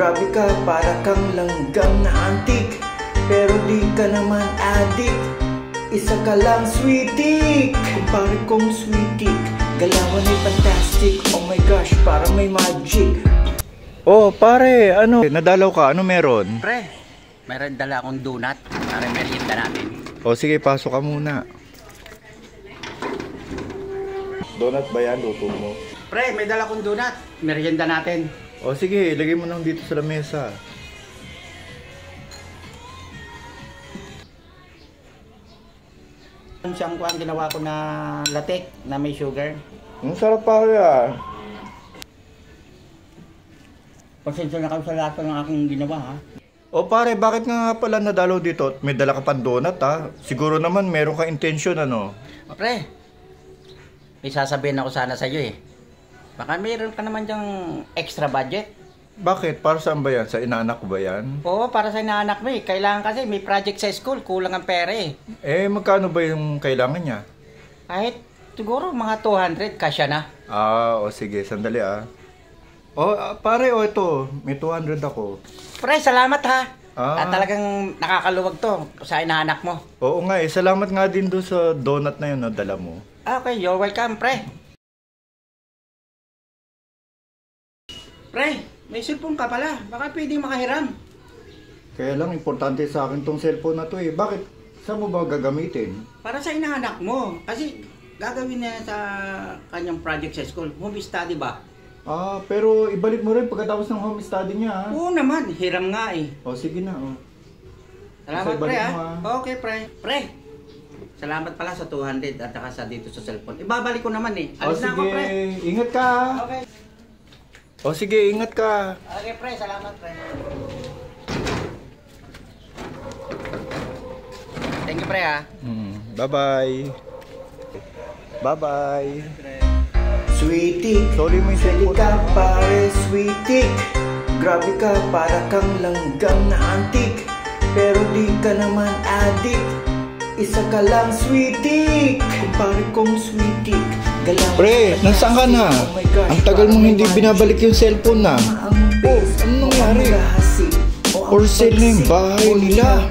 Grabe ka, para kang langgam na antik, pero di ka naman addict. Isa ka lang, sweetie. Kumpare kong sweetie, galawan ay fantastic. Oh my gosh, para may magic. Oh pare, ano? Nadalaw ka, ano meron? Pre, meron dala akong donut para merienda natin. O sige, pasok ka muna. Donut ba yan, luto mo? Pre, may dala akong donut, merienda natin. O sige, ilagay mo nang dito sa lamesa. Siyang kuhan ginawa ko na latik na may sugar. Ang sarap pa kaya. Pasensya na kayo sa lahat ng aking ginawa ha. O pare, bakit nga pala nadalaw dito? May dala ka pang donut ha? Siguro naman meron ka intention ano? O pre, may sasabihin ako sana sa iyo eh. Baka mayroon ka naman dyang extra budget. Bakit? Para saan ba yan? Sa inaanak ko ba yan? Oo, para sa inaanak mo eh. Kailangan kasi may project sa school, kulang ang pera eh. Eh, magkano ba yung kailangan niya? Kahit siguro mga 200, kasya na. Ah, o sige, sandali ah. O pare, o ito, may 200 ako. Pre, salamat ha. Ah. At talagang nakakaluwag to sa inaanak mo. Oo nga eh, salamat nga din doon sa donut na yun na dala mo. Okay, you're welcome, pre. Pre, may cellphone ka pala. Baka pwedeng makahiram. Kaya lang, importante sa akin tong cellphone na to eh. Bakit? Saan mo ba gagamitin? Para sa inaanak mo. Kasi gagawin na sa kanyang project sa school. Home study ba? Ah, pero ibalik mo rin pagkatapos ng home study niya ha? Oo naman, hiram nga eh. O sige na o. Salamat pre ibalik ha. mo, ah. Okay pre. Pre, salamat pala sa 200 at saka sa dito sa cellphone. Ibabalik ko naman eh. O Alis na sige, ako pre. ingat ka. Okay. O sige, ingat ka. Okay pre, salamat pre. Thank you pre ha. Bye-bye. Bye-bye. Sweetie, sorry mo yung cellphone ka pare, sweetie. Grabe ka, para kang langgam na antik, pero di ka naman addict. Isa ka lang, sweetie. Kumpare kong sweetie, galawan. Pre, nasaan ka na? Ang tagal mong hindi binabalik yung cellphone na. Oh, anong nangyari? For sale na yung bahay nila.